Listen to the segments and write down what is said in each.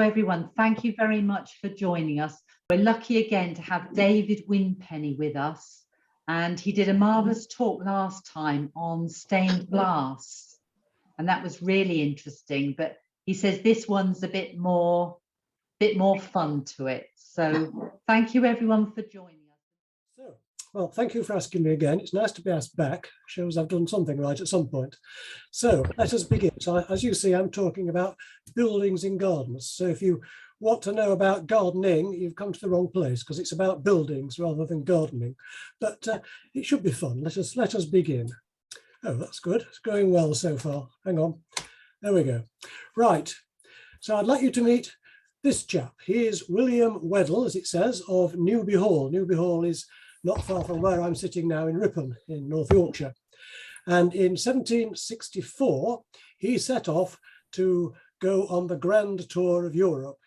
Everyone, thank you very much for joining us. We're lucky again to have David Winpenny with us, and he did a marvellous talk last time on stained glass, and that was really interesting, but he says this one's a bit more fun to it. So thank you everyone for joining us. So, well, thank you for asking me again. It's nice to be asked back. Shows I've done something right at some point. So let us begin. So as you see, I'm talking about buildings in gardens. So if you want to know about gardening, you've come to the wrong place, because it's about buildings rather than gardening. But it should be fun. Let us begin. Oh, that's good. It's going well so far. Hang on. There we go. Right. So I'd like you to meet this chap. He is William Weddell, as it says, of Newby Hall. Newby Hall is not far from where I'm sitting now in Ripon in North Yorkshire. And in 1764, he set off to go on the grand tour of Europe.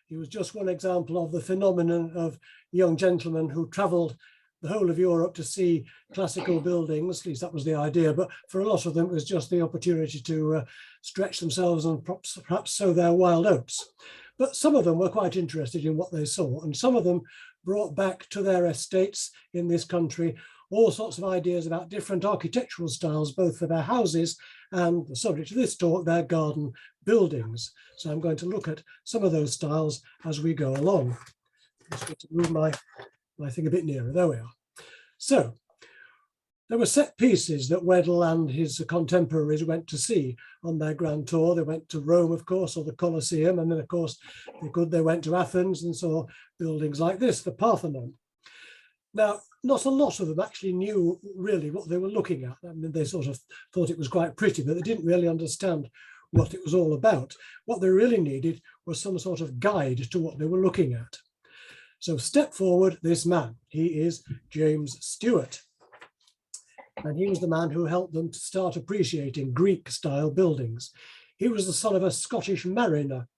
He was just one example of the phenomenon of young gentlemen who travelled the whole of Europe to see classical buildings. At least that was the idea, but for a lot of them it was just the opportunity to stretch themselves and perhaps sow their wild oats. But some of them were quite interested in what they saw, and some of them brought back to their estates in this country all sorts of ideas about different architectural styles, both for their houses and, the subject of this talk, their garden buildings. So I'm going to look at some of those styles as we go along. I'm just going to move my thing a bit nearer. There we are. So there were set pieces that Weddell and his contemporaries went to see on their grand tour. They went to Rome, of course, or the Colosseum, and then, of course, they went to Athens and saw buildings like this, the Parthenon. Now, not a lot of them actually knew really what they were looking at. I mean, they sort of thought it was quite pretty, but they didn't really understand what it was all about. What they really needed was some sort of guide to what they were looking at. So step forward this man. He is James Stewart. And he was the man who helped them to start appreciating Greek-style buildings. He was the son of a Scottish mariner,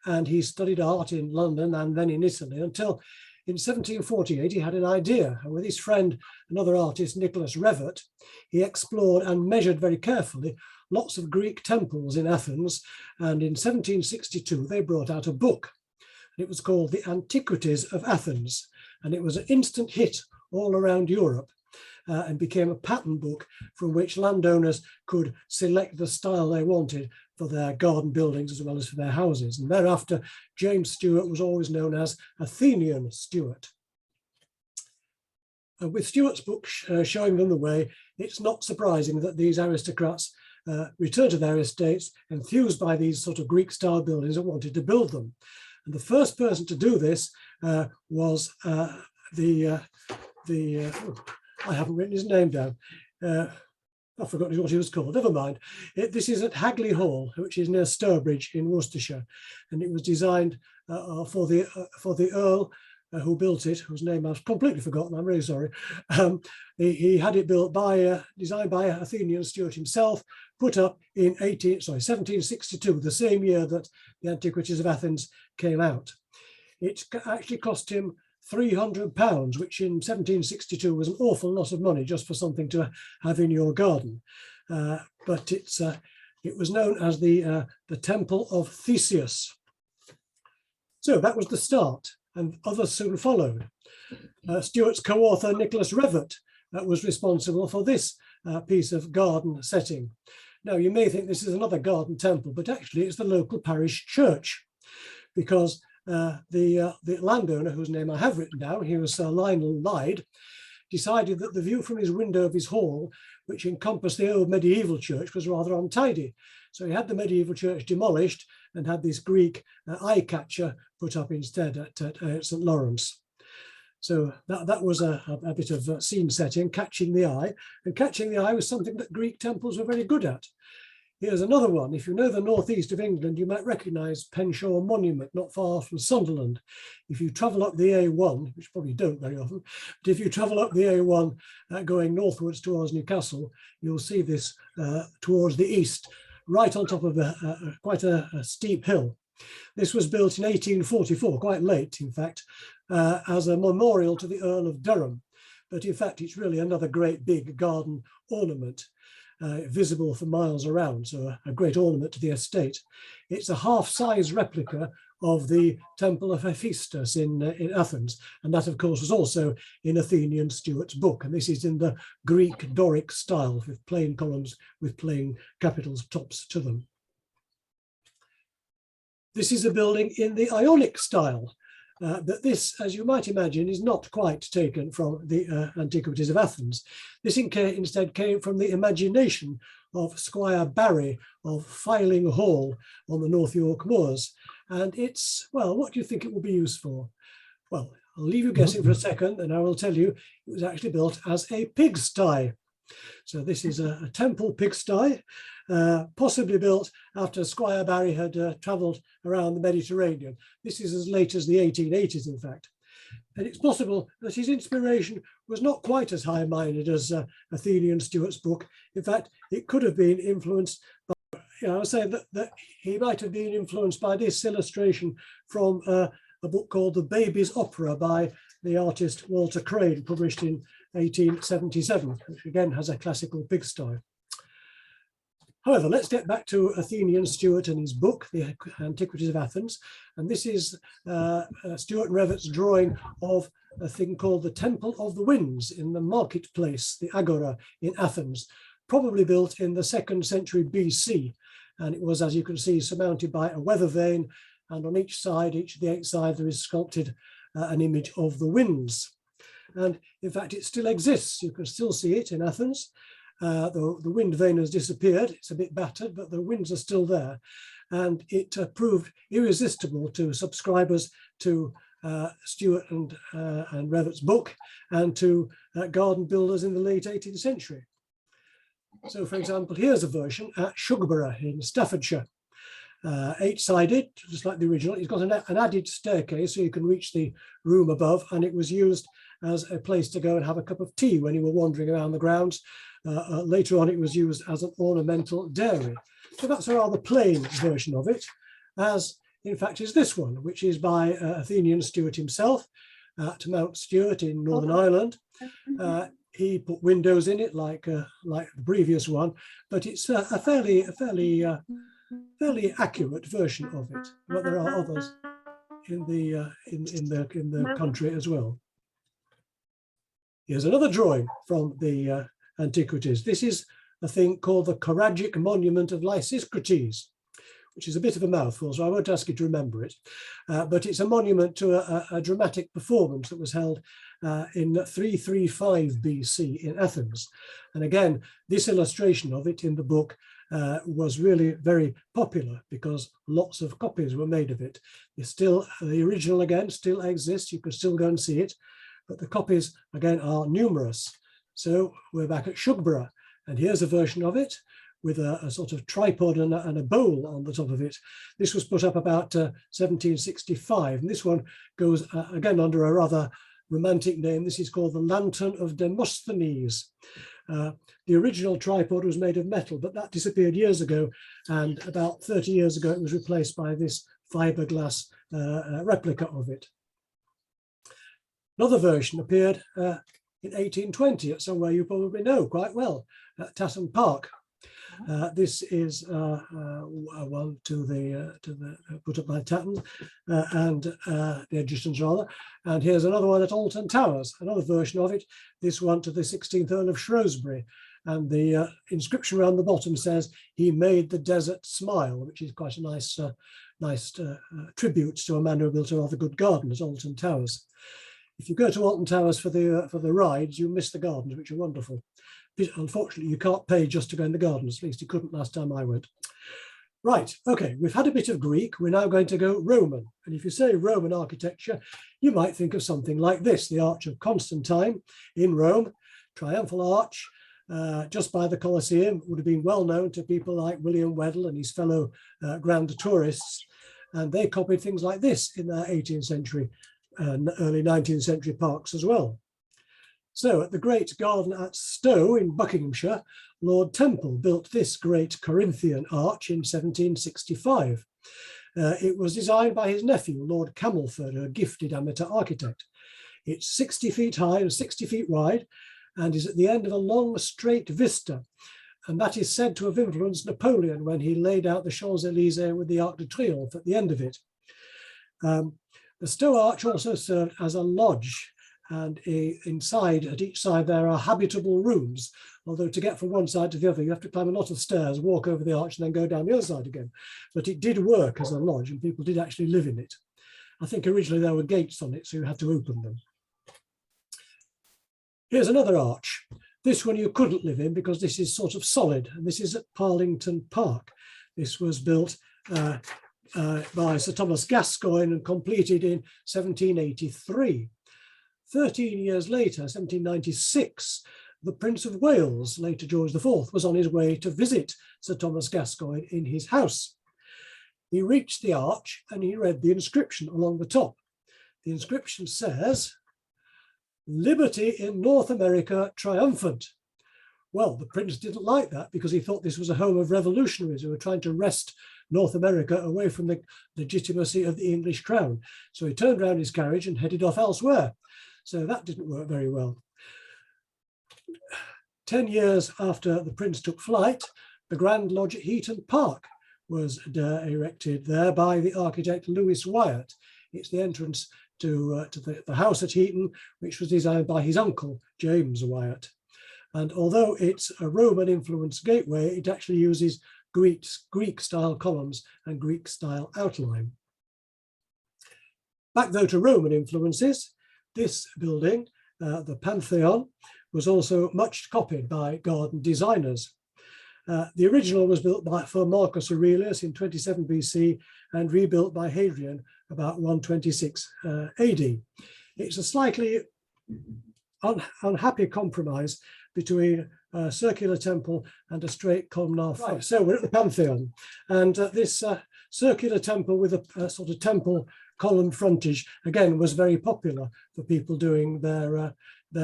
and he studied art in London and then in Italy until in 1748 he had an idea. And with his friend, another artist, Nicholas Revert, he explored and measured very carefully lots of Greek temples in Athens. And in 1762, they brought out a book. It was called The Antiquities of Athens, and it was an instant hit all around Europe. And became a pattern book from which landowners could select the style they wanted for their garden buildings as well as for their houses. And thereafter, James Stewart was always known as Athenian Stewart. With Stewart's book showing them the way, it's not surprising that these aristocrats returned to their estates enthused by these sort of Greek-style buildings and wanted to build them. And the first person to do this was I haven't written his name down. I've forgotten what he was called. Never mind. This is at Hagley Hall, which is near Stourbridge in Worcestershire, and it was designed for the Earl who built it, whose name I've completely forgotten. I'm really sorry. He had it built designed by Athenian Stewart himself, put up in 1762, the same year that the Antiquities of Athens came out. It actually cost him £300, which in 1762 was an awful lot of money just for something to have in your garden. But it was known as the Temple of Theseus. So that was the start, and others soon followed. Stewart's co-author Nicholas Revert was responsible for this piece of garden setting. Now, you may think this is another garden temple, but actually it's the local parish church, because the landowner, whose name I have written down, he was Sir Lionel Lyde, decided that the view from his window of his hall, which encompassed the old medieval church, was rather untidy. So he had the medieval church demolished and had this Greek eye catcher put up instead at St. Lawrence. So that was a bit of scene setting, catching the eye. And catching the eye was something that Greek temples were very good at. Here's another one. If you know the northeast of England, you might recognise Penshaw Monument, not far from Sunderland. If you travel up the A1, which you probably don't very often, but if you travel up the A1 going northwards towards Newcastle, you'll see this towards the east, right on top of quite a steep hill. This was built in 1844, quite late, in fact, as a memorial to the Earl of Durham. But in fact, it's really another great big garden ornament. Visible for miles around, so a great ornament to the estate. It's a half-size replica of the Temple of Hephaestus in Athens. And that, of course, was also in Athenian Stuart's book. And this is in the Greek Doric style with plain columns with plain capitals tops to them. This is a building in the Ionic style. But this, as you might imagine, is not quite taken from the antiquities of Athens. This instead came from the imagination of Squire Barry of Filing Hall on the North York Moors. And it's, well, what do you think it will be used for? Well, I'll leave you guessing for a second, and I will tell you it was actually built as a pigsty. So this is a temple pigsty, possibly built after Squire Barry had travelled around the Mediterranean. This is as late as the 1880s, in fact. And it's possible that his inspiration was not quite as high-minded as Athenian Stuart's book. In fact, it could have been influenced by, I would say that he might have been influenced by this illustration from a book called The Baby's Opera by the artist Walter Crane, published in 1877, which again has a classical pigsty. However, let's get back to Athenian Stuart and his book, The Antiquities of Athens. And this is Stuart and Revett's drawing of a thing called the Temple of the Winds in the marketplace, the Agora in Athens, probably built in the 2nd century BC. And it was, as you can see, surmounted by a weather vane. And on each of the 8 sides, there is sculpted an image of the winds. And in fact, it still exists. You can still see it in Athens. The wind vane has disappeared. It's a bit battered, but the winds are still there. And it proved irresistible to subscribers to Stuart and Revett's book and to garden builders in the late 18th century. So, for example, here's a version at Shugborough in Staffordshire. 8-sided, just like the original. It's got an added staircase so you can reach the room above, and it was used as a place to go and have a cup of tea when you were wandering around the grounds. Later on, it was used as an ornamental dairy. So that's a rather plain version of it, as in fact is this one, which is by Athenian Stuart himself at Mount Stuart in Northern Ireland. He put windows in it like the previous one, but it's a fairly accurate version of it. But there are others in the country as well. Here's another drawing from the antiquities. This is a thing called the Choragic Monument of Lysiscrates, which is a bit of a mouthful, so I won't ask you to remember it. But it's a monument to a dramatic performance that was held in 335 BC in Athens. And again, this illustration of it in the book was really very popular because lots of copies were made of it. The original again still exists. You can still go and see it, but the copies again are numerous. So we're back at Shugborough, and here's a version of it with a sort of tripod and a bowl on the top of it. This was put up about 1765, and this one goes again under a rather romantic name. This is called the Lantern of Demosthenes. The original tripod was made of metal, but that disappeared years ago, and about 30 years ago it was replaced by this fiberglass replica of it. Another version appeared in 1820 at somewhere you probably know quite well, at Tatton Park. This is one to the put up by Tatton and the Edgertons rather. And here's another one at Alton Towers, another version of it. This one to the 16th Earl of Shrewsbury. And the inscription around the bottom says, "He made the desert smile," which is quite a nice tribute to a man who built a rather good garden at Alton Towers. If you go to Alton Towers for the rides, you miss the gardens, which are wonderful. Unfortunately, you can't pay just to go in the gardens. At least you couldn't last time I went. Right, okay, we've had a bit of Greek. We're now going to go Roman. And if you say Roman architecture, you might think of something like this: the Arch of Constantine in Rome, triumphal arch, just by the Colosseum, would have been well known to people like William Weddell and his fellow grand tourists. And they copied things like this in their 18th century and early 19th century parks as well. So at the Great Garden at Stowe in Buckinghamshire, Lord Temple built this great Corinthian arch in 1765. It was designed by his nephew, Lord Camelford, a gifted amateur architect. It's 60 feet high and 60 feet wide, and is at the end of a long straight vista. And that is said to have influenced Napoleon when he laid out the Champs-Élysées with the Arc de Triomphe at the end of it. The Stowe Arch also served as a lodge, and inside, at each side, there are habitable rooms. Although to get from one side to the other, you have to climb a lot of stairs, walk over the arch, and then go down the other side again. But it did work as a lodge, and people did actually live in it. I think originally there were gates on it, so you had to open them. Here's another arch. This one you couldn't live in because this is sort of solid, and this is at Parlington Park. This was built by Sir Thomas Gascoigne and completed in 1783. 13 years later, 1796, the Prince of Wales, later George IV, was on his way to visit Sir Thomas Gascoigne in his house. He reached the arch and he read the inscription along the top. The inscription says, "Liberty in North America triumphant." Well, the prince didn't like that because he thought this was a home of revolutionaries who were trying to wrest North America away from the legitimacy of the English crown. So he turned around his carriage and headed off elsewhere. So that didn't work very well. 10 years after the prince took flight, the Grand Lodge at Heaton Park was erected there by the architect Lewis Wyatt. It's the entrance to the house at Heaton, which was designed by his uncle, James Wyatt. And although it's a Roman influenced gateway, it actually uses Greek style columns and Greek style outline. Back though to Roman influences, this building, the Pantheon, was also much copied by garden designers. The original was built for Marcus Aurelius in 27 BC and rebuilt by Hadrian about 126 AD. It's a slightly unhappy compromise between a circular temple and a straight columnar front. Right, so we're at the Pantheon, and this circular temple with a sort of temple column frontage, again, was very popular for people doing their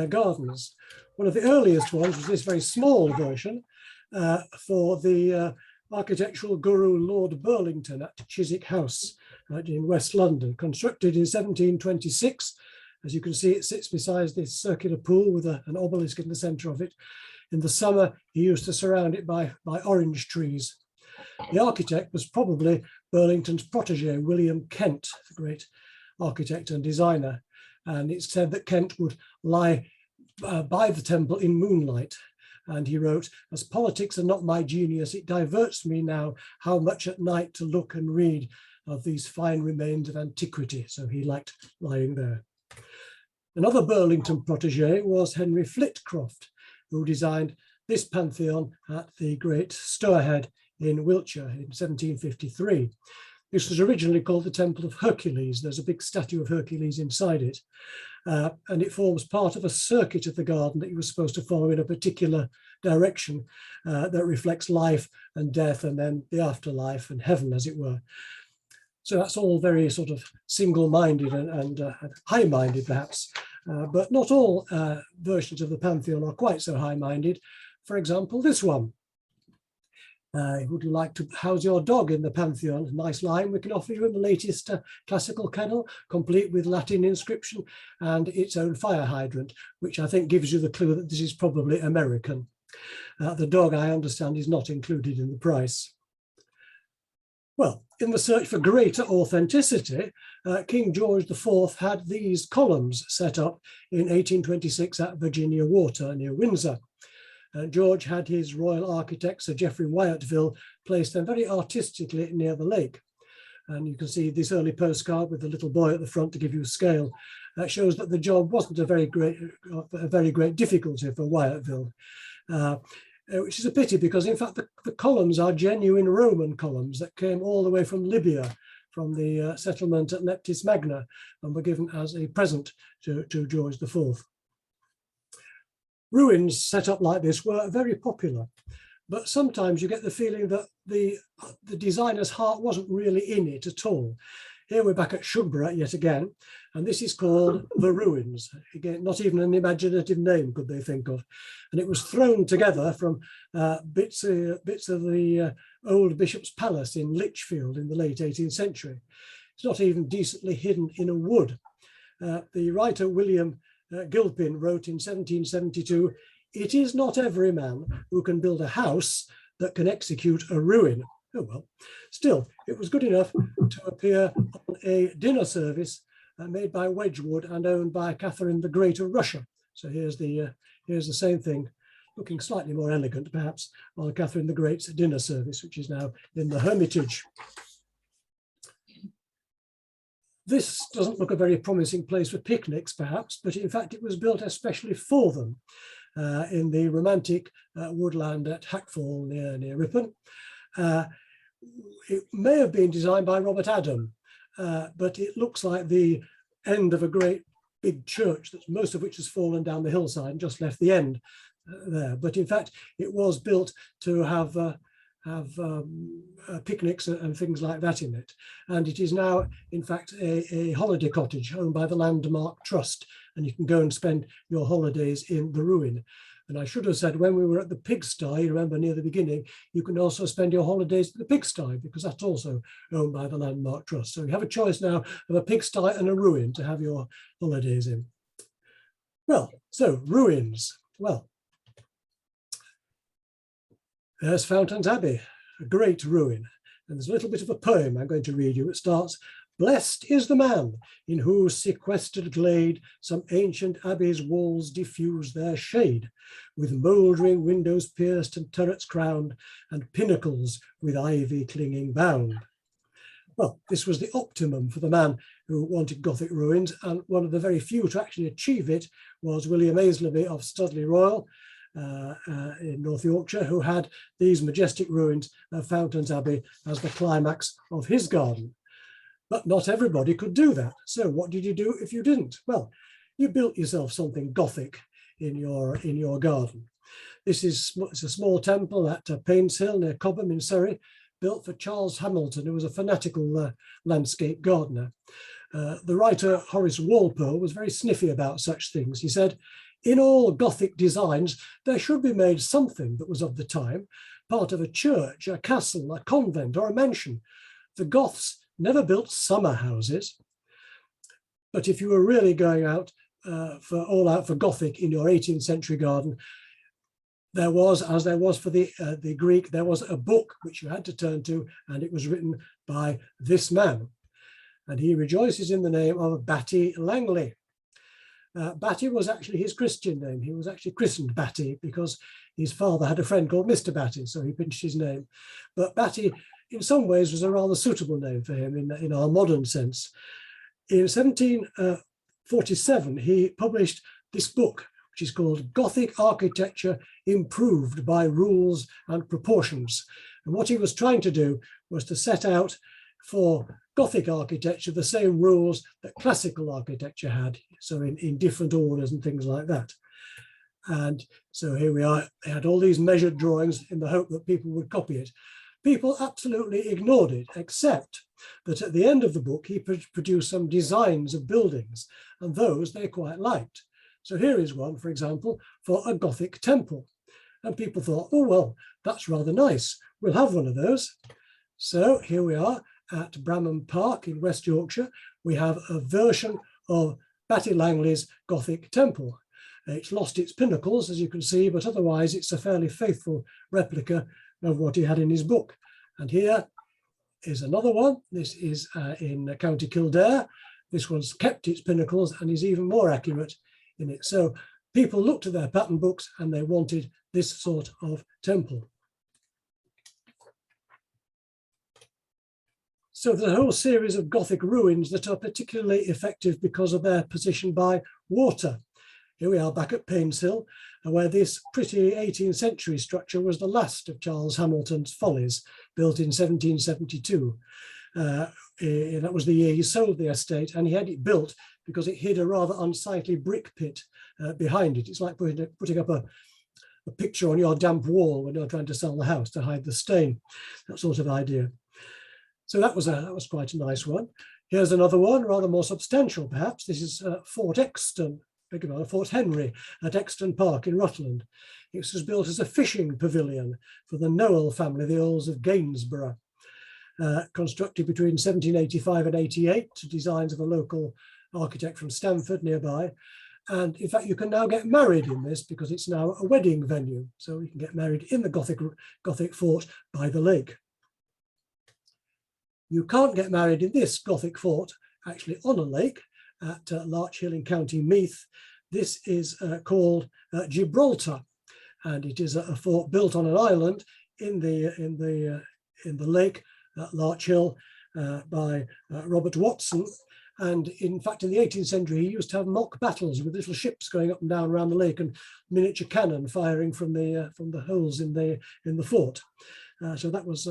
gardens. One of the earliest ones was this very small version for the architectural guru Lord Burlington at Chiswick House in West London, constructed in 1726. As you can see, it sits beside this circular pool with an obelisk in the centre of it. In the summer, he used to surround it by orange trees. The architect was probably Burlington's protege, William Kent, the great architect and designer. And it's said that Kent would lie by the temple in moonlight. And he wrote, "As politics are not my genius, it diverts me now how much at night to look and read of these fine remains of antiquity." So he liked lying there. Another Burlington protege was Henry Flitcroft, who designed this Pantheon at the Great Stourhead in Wiltshire in 1753. This was originally called the Temple of Hercules. There's a big statue of Hercules inside it. And it forms part of a circuit of the garden that you were supposed to follow in a particular direction that reflects life and death and then the afterlife and heaven, as it were. So that's all very sort of single-minded and high-minded, perhaps. But not all versions of the Pantheon are quite so high-minded. For example, this one. Would you like to house your dog in the Pantheon? Nice line we can offer you in the latest classical kennel, complete with Latin inscription and its own fire hydrant, which I think gives you the clue that this is probably American. The dog, I understand, is not included in the price. Well, in the search for greater authenticity, King George IV had these columns set up in 1826 at Virginia Water near Windsor. George had his royal architect, Sir Geoffrey Wyatville, place them very artistically near the lake. And you can see this early postcard with the little boy at the front to give you a scale. That shows that the job wasn't a very great difficulty for Wyatville, which is a pity because, in fact, the columns are genuine Roman columns that came all the way from Libya, from the settlement at Leptis Magna, and were given as a present to George IV. Ruins set up like this were very popular, but sometimes you get the feeling that the designer's heart wasn't really in it at all. Here we're back at Shugborough yet again, and this is called The Ruins. Again, not even an imaginative name could they think of. And it was thrown together from bits of the old Bishop's Palace in Lichfield in the late 18th century. It's not even decently hidden in a wood. The writer William Gilpin wrote in 1772, "It is not every man who can build a house that can execute a ruin." Oh well, still, it was good enough to appear on a dinner service made by Wedgwood and owned by Catherine the Great of Russia. So here's the same thing, looking slightly more elegant perhaps, on Catherine the Great's dinner service, which is now in the Hermitage. This doesn't look a very promising place for picnics perhaps, but in fact it was built especially for them in the romantic woodland at Hackfall near Ripon. It may have been designed by Robert Adam, but it looks like the end of a great big church, that's most of which has fallen down the hillside and just left the end there. But in fact, it was built to have picnics and things like that in it. And it is now, in fact, a holiday cottage owned by the Landmark Trust, and you can go and spend your holidays in the ruin. And I should have said, when we were at the pigsty, remember near the beginning, you can also spend your holidays at the pigsty because that's also owned by the Landmark Trust. So you have a choice now of a pigsty and a ruin to have your holidays in. Well, so ruins. Well, there's Fountains Abbey, a great ruin. And there's a little bit of a poem I'm going to read you. It starts, "Blessed is the man in whose sequestered glade some ancient abbey's walls diffuse their shade, with mouldering windows pierced and turrets crowned, and pinnacles with ivy clinging bound." Well, this was the optimum for the man who wanted Gothic ruins, and one of the very few to actually achieve it was William Aislabie of Studley Royal in North Yorkshire, who had these majestic ruins of Fountains Abbey as the climax of his garden. But not everybody could do that. So what did you do if you didn't? Well, you built yourself something Gothic in your garden. It's a small temple at Painshill near Cobham in Surrey, built for Charles Hamilton, who was a fanatical landscape gardener. The writer Horace Walpole was very sniffy about such things. He said, "In all Gothic designs, there should be made something that was of the time, part of a church, a castle, a convent, or a mansion. The Goths never built summer houses." But if you were really going out all out for Gothic in your 18th century garden, there was, as there was for the Greek, there was a book which you had to turn to, and it was written by this man. And he rejoices in the name of Batty Langley. Batty was actually his Christian name. He was actually christened Batty because his father had a friend called Mr. Batty, so he pinched his name. But Batty, in some ways, was a rather suitable name for him in our modern sense. In 1747, he published this book, which is called Gothic Architecture Improved by Rules and Proportions. And what he was trying to do was to set out for Gothic architecture the same rules that classical architecture had, so in different orders and things like that. And so here we are. They had all these measured drawings in the hope that people would copy it. People absolutely ignored it, except that at the end of the book, he produced some designs of buildings, and those they quite liked. So here is one, for example, for a Gothic temple. And people thought, oh, well, that's rather nice. We'll have one of those. So here we are at Bramham Park in West Yorkshire. We have a version of Batty Langley's Gothic temple. It's lost its pinnacles, as you can see, but otherwise it's a fairly faithful replica of what he had in his book. And here is another one. This is in County Kildare. This one's kept its pinnacles and is even more accurate in it. So people looked at their pattern books and they wanted this sort of temple. So there's a whole series of Gothic ruins that are particularly effective because of their position by water. Here we are back at Painshill, where this pretty 18th century structure was the last of Charles Hamilton's follies, built in 1772. That was the year he sold the estate, and he had it built because it hid a rather unsightly brick pit behind it. It's like putting up a picture on your damp wall when you're trying to sell the house to hide the stain, that sort of idea. So that was quite a nice one. Here's another one, rather more substantial perhaps. This is Fort Exton, Fort Henry at Exton Park in Rutland. It was built as a fishing pavilion for the Noel family, the Earls of Gainsborough, constructed between 1785 and 88 to designs of a local architect from Stamford nearby. And in fact, you can now get married in this because it's now a wedding venue. So you can get married in the Gothic fort by the lake. You can't get married in this Gothic fort, actually on a lake at Larch Hill in County Meath. This is called Gibraltar, and it is a fort built on an island in the lake at Larch Hill by Robert Watson. And in fact, in the 18th century, he used to have mock battles with little ships going up and down around the lake and miniature cannon firing from the holes in the fort. So that was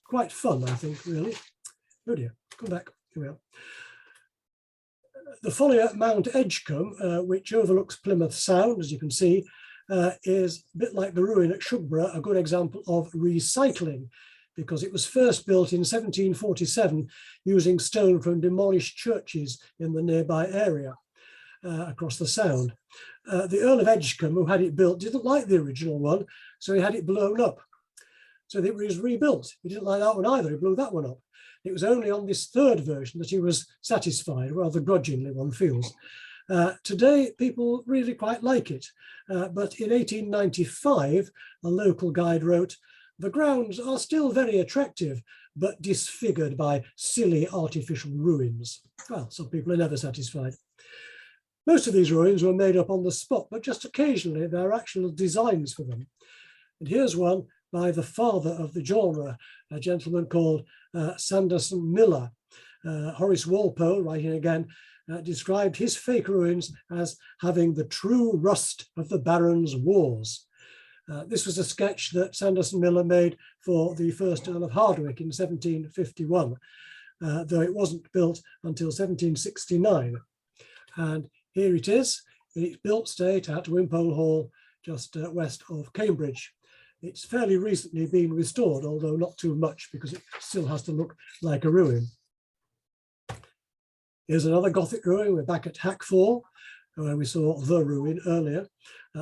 quite fun, I think, really. Oh dear, come back. Here we are. The folly at Mount Edgecombe, which overlooks Plymouth Sound, as you can see, is a bit like the ruin at Shugborough, a good example of recycling, because it was first built in 1747 using stone from demolished churches in the nearby area across the Sound. The Earl of Edgecombe, who had it built, didn't like the original one, so he had it blown up. So it was rebuilt. He didn't like that one either, he blew that one up. It was only on this third version that he was satisfied, rather grudgingly, one feels. Today, people really quite like it. But in 1895, a local guide wrote, "The grounds are still very attractive, but disfigured by silly artificial ruins." Well, some people are never satisfied. Most of these ruins were made up on the spot, but just occasionally there are actual designs for them. And here's one by the father of the genre, a gentleman called Sanderson Miller. Horace Walpole, writing again, described his fake ruins as having the true rust of the Barons' wars. This was a sketch that Sanderson Miller made for the first Earl of Hardwicke in 1751, though it wasn't built until 1769. And here it is in its built state at Wimpole Hall, just west of Cambridge. It's fairly recently been restored, although not too much, because it still has to look like a ruin. Here's another Gothic ruin. We're back at Hackfall, where we saw the ruin earlier.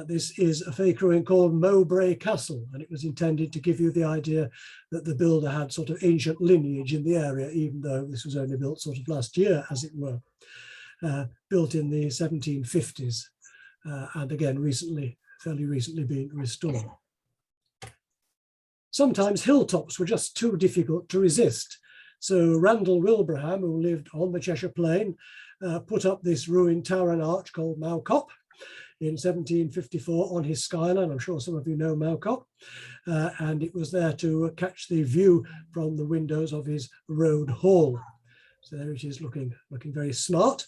This is a fake ruin called Mowbray Castle, and it was intended to give you the idea that the builder had sort of ancient lineage in the area, even though this was only built sort of last year, as it were. Built in the 1750s, and again, fairly recently been restored. Sometimes hilltops were just too difficult to resist. So Randall Wilbraham, who lived on the Cheshire Plain, put up this ruined tower and arch called Mowcop in 1754 on his skyline. I'm sure some of you know Mowcop. And it was there to catch the view from the windows of his road hall. So there it is, looking very smart.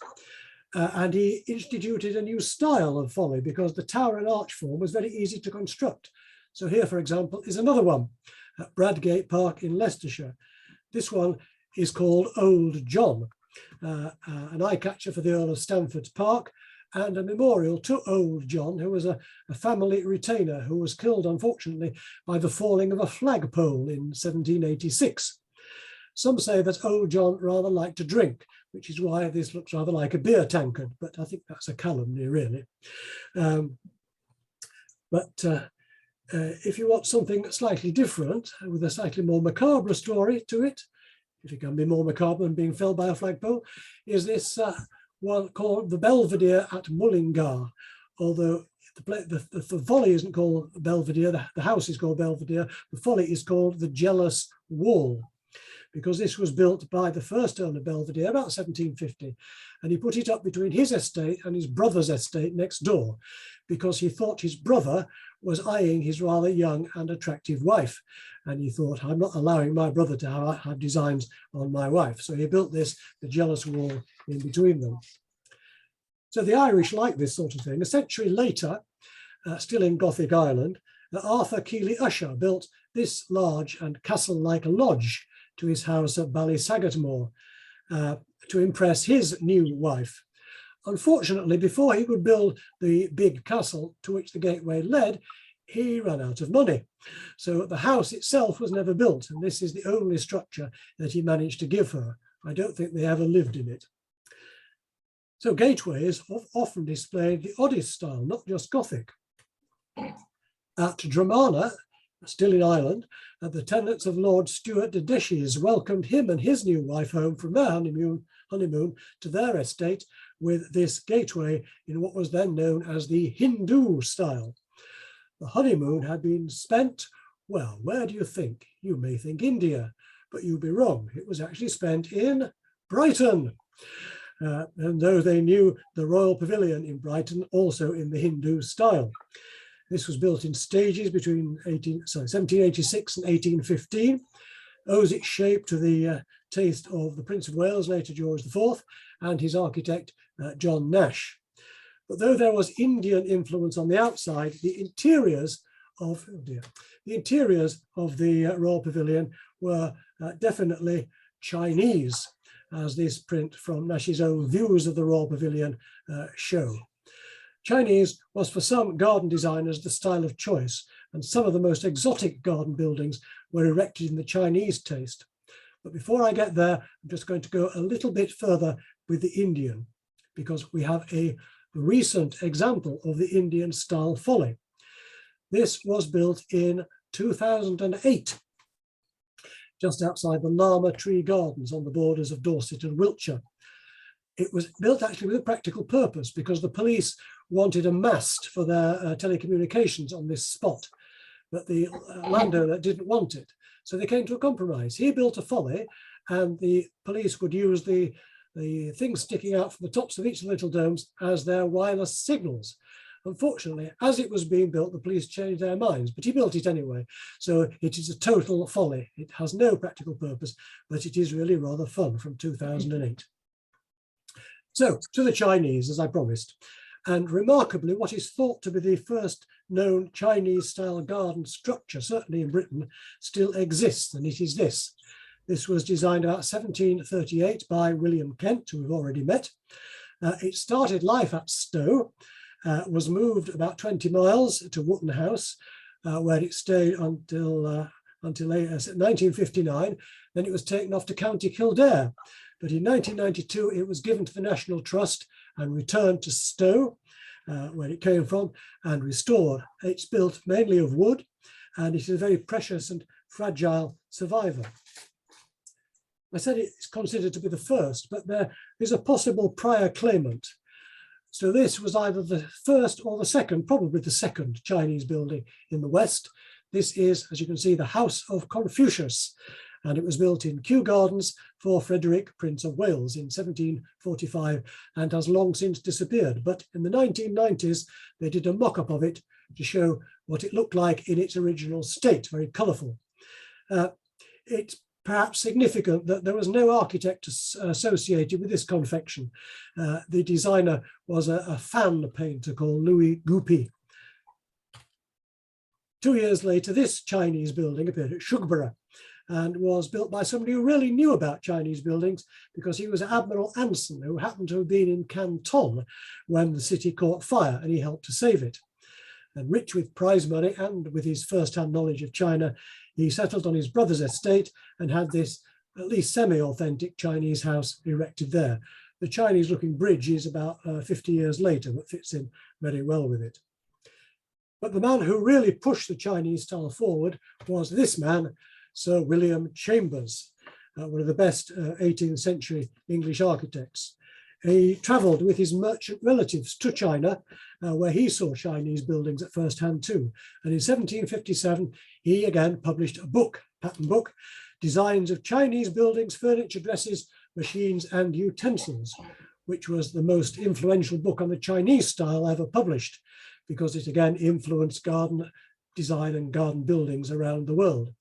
And he instituted a new style of folly because the tower and arch form was very easy to construct. So here, for example, is another one at Bradgate Park in Leicestershire. This one is called Old John, an eye catcher for the Earl of Stamford's Park, and a memorial to Old John, who was a family retainer who was killed, unfortunately, by the falling of a flagpole in 1786. Some say that Old John rather liked to drink, which is why this looks rather like a beer tankard, but I think that's a calumny, really. If you want something slightly different, with a slightly more macabre story to it, if it can be more macabre than being felled by a flagpole, is this one called the Belvedere at Mullingar. Although the folly isn't called Belvedere, the house is called Belvedere, the folly is called the Jealous Wall, because this was built by the first Earl of Belvedere about 1750, and he put it up between his estate and his brother's estate next door, because he thought his brother was eyeing his rather young and attractive wife, and he thought, I'm not allowing my brother to have designs on my wife. So he built the Jealous Wall in between them. So the Irish like this sort of thing. A century later, still in Gothic Ireland, Arthur Keeley Usher built this large and castle-like lodge to his house at Ballysaggertmore to impress his new wife. Unfortunately, before he could build the big castle to which the gateway led, he ran out of money. So the house itself was never built, and this is the only structure that he managed to give her. I don't think they ever lived in it. So gateways often displayed the oddest style, not just Gothic. At Dromana, still in Ireland, the tenants of Lord Stuart de Deshies welcomed him and his new wife home from their honeymoon to their estate with this gateway in what was then known as the Hindu style. The honeymoon had been spent, well, where do you think? You may think India, but you'd be wrong. It was actually spent in Brighton. And though they knew the Royal Pavilion in Brighton, also in the Hindu style. This was built in stages between 1786 and 1815, owes its shape to the taste of the Prince of Wales, later George IV, and his architect, John Nash. But though there was Indian influence on the outside, the interiors of the Royal Pavilion were definitely Chinese, as this print from Nash's own views of the Royal Pavilion show. Chinese was for some garden designers the style of choice, and some of the most exotic garden buildings were erected in the Chinese taste. But before I get there, I'm just going to go a little bit further with the Indian, because we have a recent example of the Indian style folly. This was built in 2008, just outside the Lama Tree Gardens on the borders of Dorset and Wiltshire. It was built actually with a practical purpose, because the police wanted a mast for their telecommunications on this spot, but the landowner didn't want it. So they came to a compromise. He built a folly, and the police would use the things sticking out from the tops of each of the little domes as their wireless signals. Unfortunately, as it was being built, the police changed their minds, but he built it anyway. So it is a total folly. It has no practical purpose, but it is really rather fun, from 2008. So to the Chinese, as I promised. And remarkably, what is thought to be the first known Chinese-style garden structure, certainly in Britain, still exists, and it is this. This was designed about 1738 by William Kent, who we've already met. It started life at Stowe, was moved about 20 miles to Wootton House, where it stayed until 1959. Then it was taken off to County Kildare. But in 1992, it was given to the National Trust and returned to Stowe, where it came from, and restored. It's built mainly of wood, and it is a very precious and fragile survivor. I said it's considered to be the first, but there is a possible prior claimant. So this was either the first or the second, probably the second Chinese building in the West. This is, as you can see, the House of Confucius, and it was built in Kew Gardens for Frederick, Prince of Wales, in 1745, and has long since disappeared. But in the 1990s, they did a mock-up of it to show what it looked like in its original state, very colourful. It's perhaps significant that there was no architect associated with this confection. The designer was a fan painter called Louis Goupy. 2 years later, this Chinese building appeared at Shugborough and was built by somebody who really knew about Chinese buildings, because he was Admiral Anson, who happened to have been in Canton when the city caught fire, and he helped to save it. And rich with prize money and with his first-hand knowledge of China, he settled on his brother's estate and had this at least semi-authentic Chinese house erected there. The Chinese-looking bridge is about 50 years later, but fits in very well with it. But the man who really pushed the Chinese style forward was this man, Sir William Chambers, one of the best 18th century English architects. He travelled with his merchant relatives to China, where he saw Chinese buildings at first hand too. And in 1757, he again published a book, pattern book, Designs of Chinese Buildings, Furniture, Dresses, Machines and Utensils, which was the most influential book on the Chinese style ever published, because it again influenced garden design and garden buildings around the world.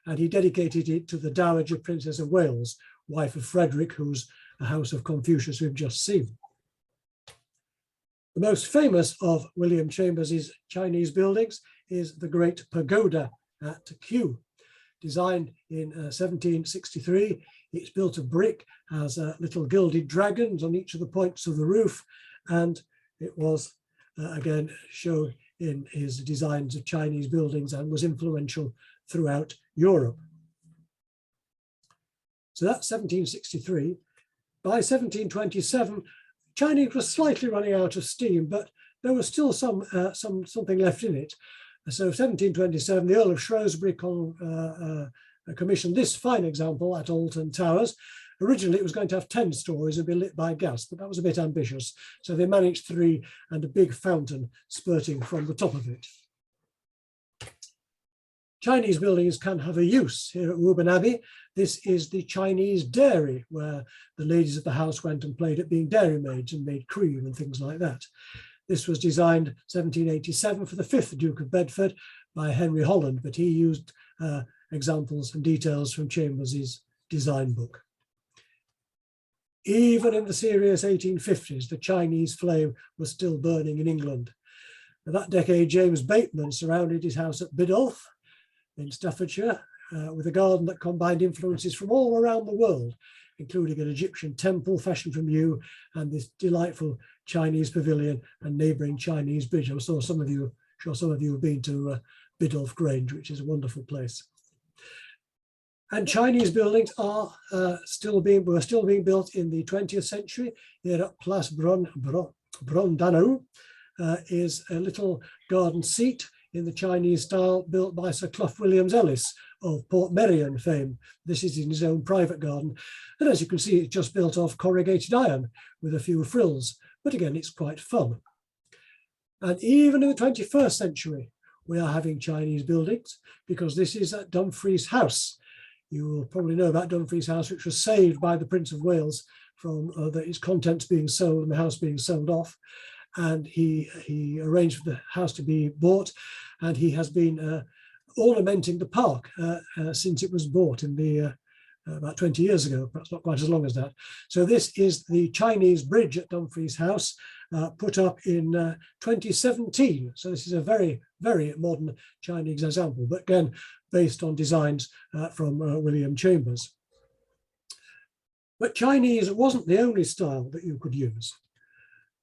And he dedicated it to the Dowager Princess of Wales, wife of Frederick, who's the House of Confucius we've just seen. The most famous of William Chambers' Chinese buildings is the Great Pagoda at Kew. Designed in 1763, it's built of brick, has little gilded dragons on each of the points of the roof, and it was again shown in his designs of Chinese buildings and was influential throughout Europe. So that's 1763. By 1727, Chinese was slightly running out of steam, but there was still something left in it. So 1727, the Earl of Shrewsbury commissioned this fine example at Alton Towers. Originally, it was going to have 10 stories and be lit by gas, but that was a bit ambitious. So they managed 3 and a big fountain spurting from the top of it. Chinese buildings can have a use. Here at Woburn Abbey, this is the Chinese dairy, where the ladies of the house went and played at being dairymaids and made cream and things like that. This was designed 1787 for the 5th Duke of Bedford by Henry Holland, but he used examples and details from Chambers's design book. Even in the serious 1850s, the Chinese flame was still burning in England. In that decade, James Bateman surrounded his house at Biddulph in Staffordshire with a garden that combined influences from all around the world, including an Egyptian temple fashioned from yew and this delightful Chinese pavilion and neighbouring Chinese bridge. I'm sure some of you have been to Biddulph Grange, which is a wonderful place. And Chinese buildings are were still being built in the 20th century. Here at Place Brondano is a little garden seat in the Chinese style built by Sir Clough Williams-Ellis of Portmeirion fame. This is in his own private garden. And as you can see, it's just built of corrugated iron with a few frills. But again, it's quite fun. And even in the 21st century, we are having Chinese buildings, because this is at Dumfries House. You will probably know about Dumfries House, which was saved by the Prince of Wales from its contents being sold and the house being sold off. And he arranged for the house to be bought, and he has been ornamenting the park since it was bought in the about 20 years ago, perhaps not quite as long as that. So this is the Chinese bridge at Dumfries House, put up in 2017. So this is a very, very modern Chinese example, but again, based on designs from William Chambers. But Chinese wasn't the only style that you could use.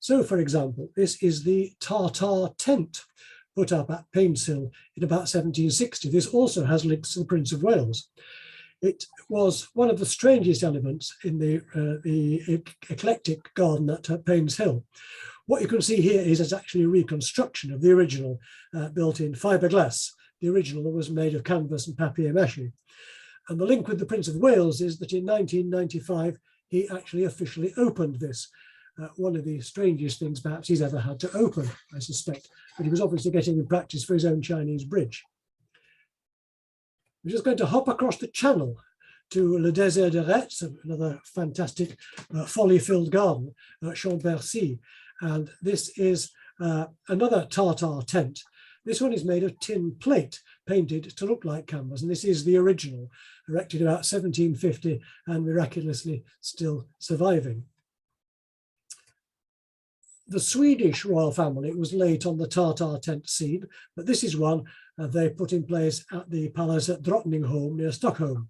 So, for example, this is the Tartar tent put up at Painshill in about 1760. This also has links to the Prince of Wales. It was one of the strangest elements in the eclectic garden at Painshill. What you can see here is actually a reconstruction of the original built in fiberglass. The original was made of canvas and papier-mâché. And the link with the Prince of Wales is that in 1995, he actually officially opened this. One of the strangest things perhaps he's ever had to open, I suspect, but he was obviously getting in practice for his own Chinese bridge. We're just going to hop across the channel to Le Désert de Retz, another fantastic folly-filled garden at Chambercy. And this is another Tartar tent. This one is made of tin plate, painted to look like canvas, and this is the original, erected about 1750 and miraculously still surviving. The Swedish royal family was late on the Tartar tent scene, but this is one they put in place at the palace at Drottningholm near Stockholm.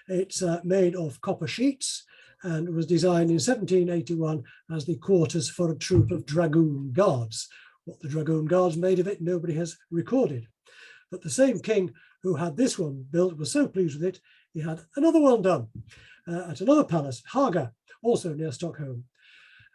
It's made of copper sheets and was designed in 1781 as the quarters for a troop of dragoon guards. What the dragoon guards made of it, nobody has recorded. But the same king who had this one built was so pleased with it, he had another one done at another palace, Haga, also near Stockholm.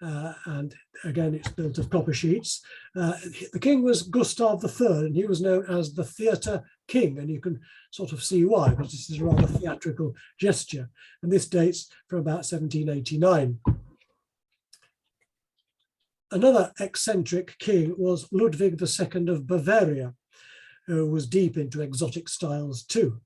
And again, it's built of copper sheets. The king was Gustav III, and he was known as the theatre king, and you can sort of see why, because this is a rather theatrical gesture. And this dates from about 1789. Another eccentric king was Ludwig II of Bavaria, who was deep into exotic styles too.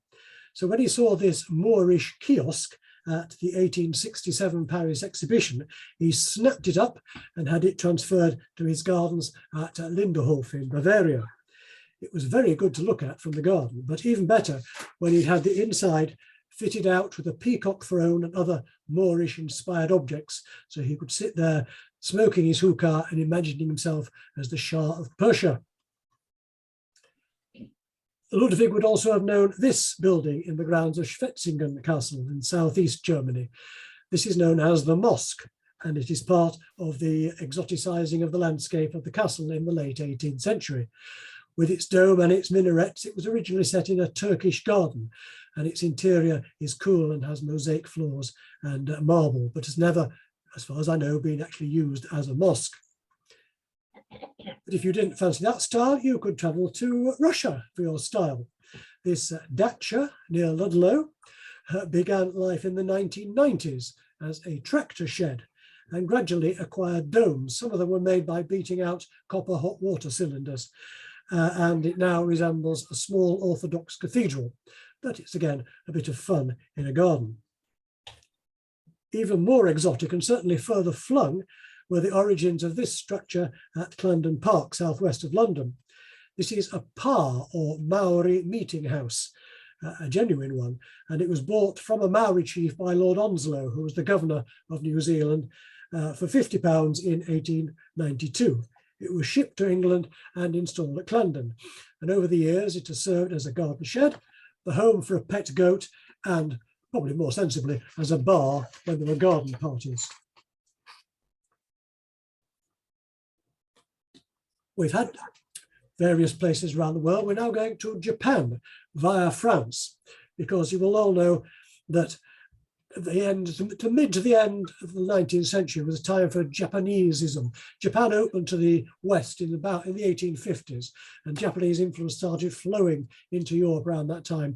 So when he saw this Moorish kiosk at the 1867 Paris exhibition, he snapped it up and had it transferred to his gardens at Linderhof in Bavaria. It was very good to look at from the garden, but even better when he had the inside fitted out with a peacock throne and other Moorish inspired objects, so he could sit there smoking his hookah and imagining himself as the Shah of Persia. Ludwig would also have known this building in the grounds of Schwetzingen Castle in southeast Germany. This is known as the Mosque, and it is part of the exoticizing of the landscape of the castle in the late 18th century. With its dome and its minarets, it was originally set in a Turkish garden, and its interior is cool and has mosaic floors and marble, but has never, as far as I know, been actually used as a mosque. But if you didn't fancy that style, you could travel to Russia for your style. This dacha near Ludlow began life in the 1990s as a tractor shed and gradually acquired domes. Some of them were made by beating out copper hot water cylinders, and it now resembles a small Orthodox cathedral. but it's again a bit of fun in a garden. Even more exotic and certainly further flung were the origins of this structure at Clarendon Park, southwest of London. This is a pa, or Maori meeting house, a genuine one, and it was bought from a Maori chief by Lord Onslow, who was the governor of New Zealand, for £50 in 1892. It was shipped to England and installed at Clarendon, and over the years it has served as a garden shed, the home for a pet goat, and probably more sensibly as a bar when there were garden parties. We've had various places around the world. We're now going to Japan via France, because you will all know that at the end, to mid to the end of the 19th century was a time for Japanesism. Japan opened to the West in the 1850s, and Japanese influence started flowing into Europe around that time.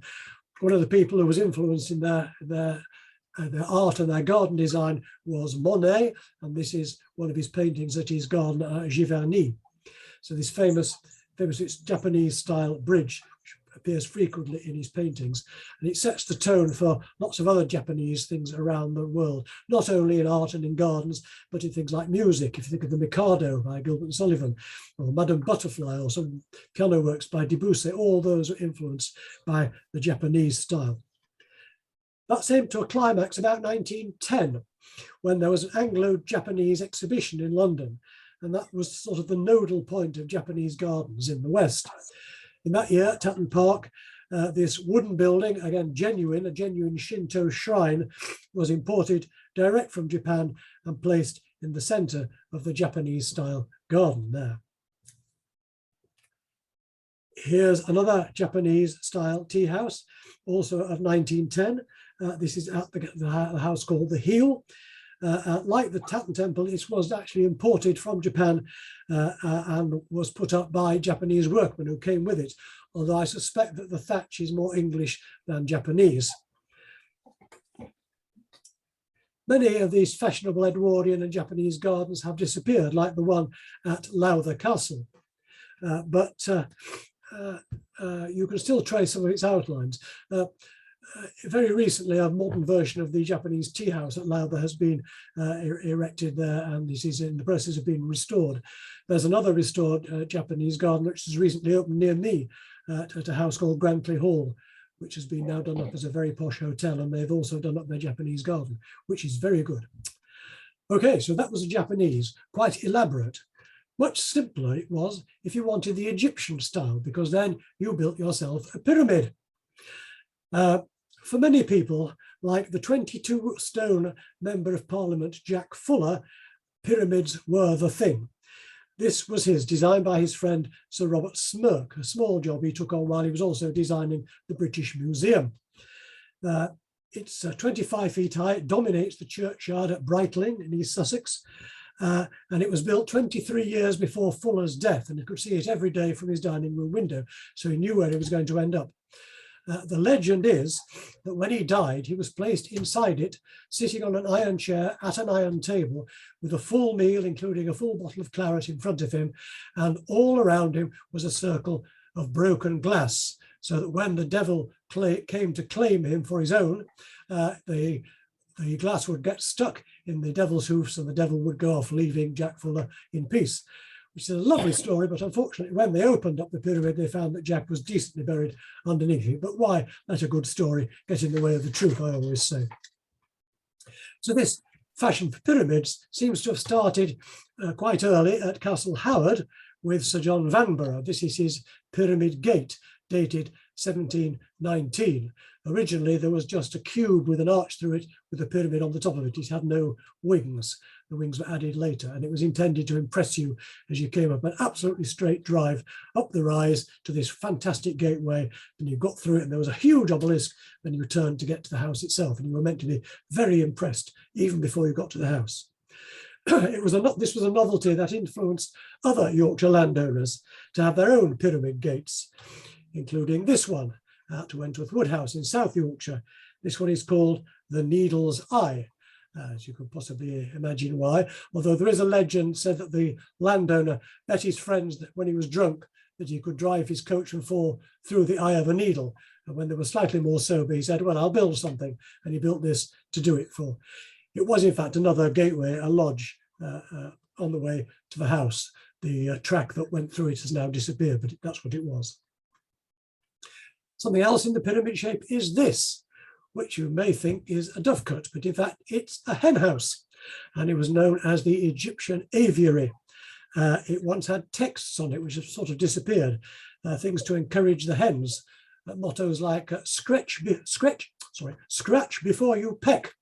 One of the people who was influenced in their art and their garden design was Monet, and this is one of his paintings at his garden at Giverny. So this famous Japanese style bridge, which appears frequently in his paintings, and it sets the tone for lots of other Japanese things around the world, not only in art and in gardens, but in things like music. If you think of the Mikado by Gilbert and Sullivan, or Madame Butterfly, or some piano works by Debussy, all those are influenced by the Japanese style. That came to a climax about 1910, when there was an Anglo-Japanese exhibition in London, and that was sort of the nodal point of Japanese gardens in the West. In that year at Tatton Park, this wooden building, again a genuine Shinto shrine, was imported direct from Japan and placed in the centre of the Japanese style garden there. Here's another Japanese style tea house, also of 1910. This is at the house called the Heel. Like the Tatton Temple, it was actually imported from Japan and was put up by Japanese workmen who came with it, although I suspect that the thatch is more English than Japanese. Many of these fashionable Edwardian and Japanese gardens have disappeared, like the one at Lowther Castle, but you can still trace some of its outlines. Very recently, a modern version of the Japanese tea house at Lowther has been erected there, and it is in the process of being restored. There's another restored Japanese garden which has recently opened near me at a house called Grantley Hall, which has been now done up as a very posh hotel, and they've also done up their Japanese garden, which is very good. Okay, so that was the Japanese, quite elaborate. Much simpler it was if you wanted the Egyptian style, because then you built yourself a pyramid. For many people, like the 22-stone Member of Parliament Jack Fuller, pyramids were the thing. This was designed by his friend Sir Robert Smirke, a small job he took on while he was also designing the British Museum. It's 25 feet high, it dominates the churchyard at Brightling in East Sussex, and it was built 23 years before Fuller's death, and you could see it every day from his dining room window, so he knew where he was going to end up. The legend is that when he died, he was placed inside it, sitting on an iron chair at an iron table with a full meal, including a full bottle of claret in front of him, and all around him was a circle of broken glass, so that when the devil came to claim him for his own, the glass would get stuck in the devil's hoofs and the devil would go off, leaving Jack Fuller in peace. Which is a lovely story, but unfortunately, when they opened up the pyramid, they found that Jack was decently buried underneath it. But why let a good story get in the way of the truth, I always say. So this fashion for pyramids seems to have started quite early at Castle Howard with Sir John Vanbrugh. This is his Pyramid Gate, dated 1719. Originally, there was just a cube with an arch through it with a pyramid on the top of it. It had no wings. The wings were added later, and it was intended to impress you as you came up an absolutely straight drive up the rise to this fantastic gateway, and you got through it, and there was a huge obelisk, and you turned to get to the house itself, and you were meant to be very impressed even before you got to the house. This was a novelty that influenced other Yorkshire landowners to have their own pyramid gates, including this one at Wentworth Woodhouse in South Yorkshire. This one is called the Needle's Eye, as you can possibly imagine why, although there is a legend said that the landowner bet his friends that when he was drunk that he could drive his coach and four through the eye of a needle, And when they were slightly more sober, he said, well, I'll build something. And he built this to do it for. It was, in fact, another gateway, a lodge on the way to the house. The track that went through it has now disappeared, but that's what it was. Something else in the pyramid shape is this, which you may think is a dovecot, but in fact, it's a hen house. And it was known as the Egyptian aviary. It once had texts on it, which have sort of disappeared, things to encourage the hens, mottos like scratch before you peck,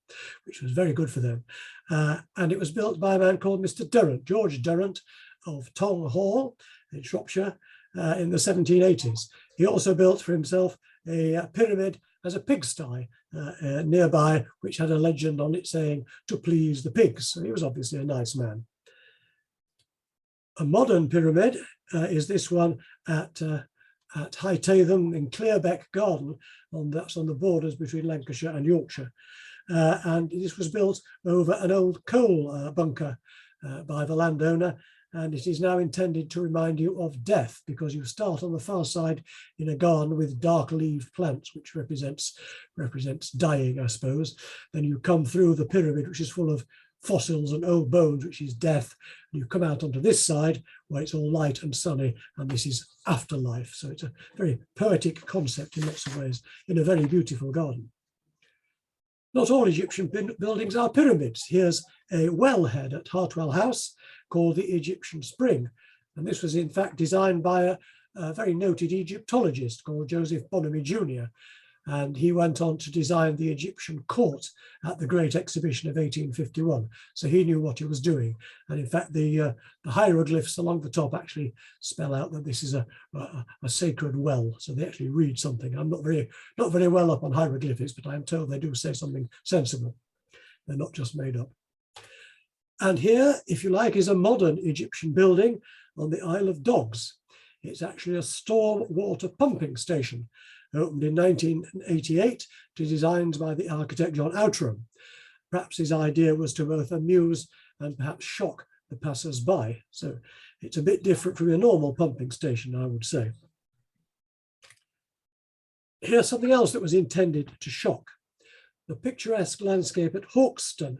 which was very good for them. And it was built by a man called Mr. Durrant, George Durrant of Tong Hall in Shropshire in the 1780s. He also built for himself a pyramid as a pigsty nearby, which had a legend on it saying, to please the pigs. So he was obviously a nice man. A modern pyramid is this one at High Tatham in Clearbeck Garden, that's on the borders between Lancashire and Yorkshire. And this was built over an old coal bunker by the landowner, and it is now intended to remind you of death, because you start on the far side in a garden with dark-leaved plants, which represents dying, I suppose. Then you come through the pyramid, which is full of fossils and old bones, which is death. And you come out onto this side where it's all light and sunny, and this is afterlife. So it's a very poetic concept in lots of ways, in a very beautiful garden. Not all Egyptian buildings are pyramids. Here's a wellhead at Hartwell House called the Egyptian Spring. And this was in fact designed by a very noted Egyptologist called Joseph Bonomi Jr. And he went on to design the Egyptian court at the Great Exhibition of 1851. So he knew what he was doing. And in fact, the hieroglyphs along the top actually spell out that this is a sacred well. So they actually read something. I'm not very well up on hieroglyphics, but I'm told they do say something sensible. They're not just made up. And here, if you like, is a modern Egyptian building on the Isle of Dogs. It's actually a storm water pumping station, opened in 1988, designed by the architect John Outram. Perhaps his idea was to both amuse and perhaps shock the passers-by. So it's a bit different from a normal pumping station, I would say. Here's something else that was intended to shock. The picturesque landscape at Hawkston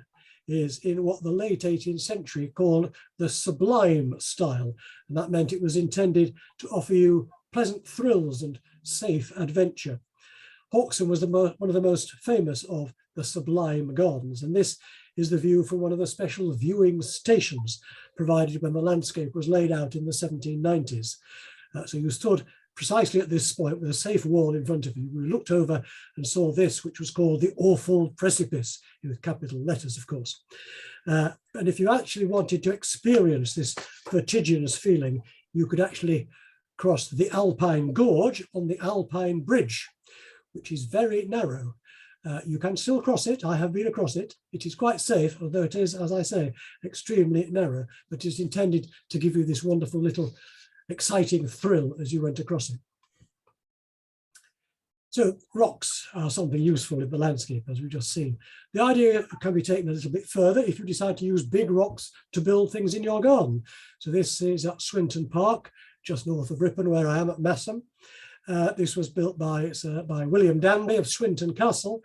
is in what the late 18th century called the sublime style. And that meant it was intended to offer you pleasant thrills and safe adventure. Hawkston was one of the most famous of the sublime gardens. And this is the view from one of the special viewing stations provided when the landscape was laid out in the 1790s. So you stood precisely at this point with a safe wall in front of you. We looked over and saw this, which was called the Awful Precipice, with capital letters, of course. And if you actually wanted to experience this vertiginous feeling, you could actually cross the Alpine Gorge on the Alpine Bridge, which is very narrow. You can still cross it. I have been across it. It is quite safe, although it is, as I say, extremely narrow, but it's intended to give you this wonderful little exciting thrill as you went across it. So rocks are something useful in the landscape, as we've just seen. The idea can be taken a little bit further if you decide to use big rocks to build things in your garden. So this is at Swinton Park, just north of Ripon, where I am at Masham. This was built by William Danby of Swinton Castle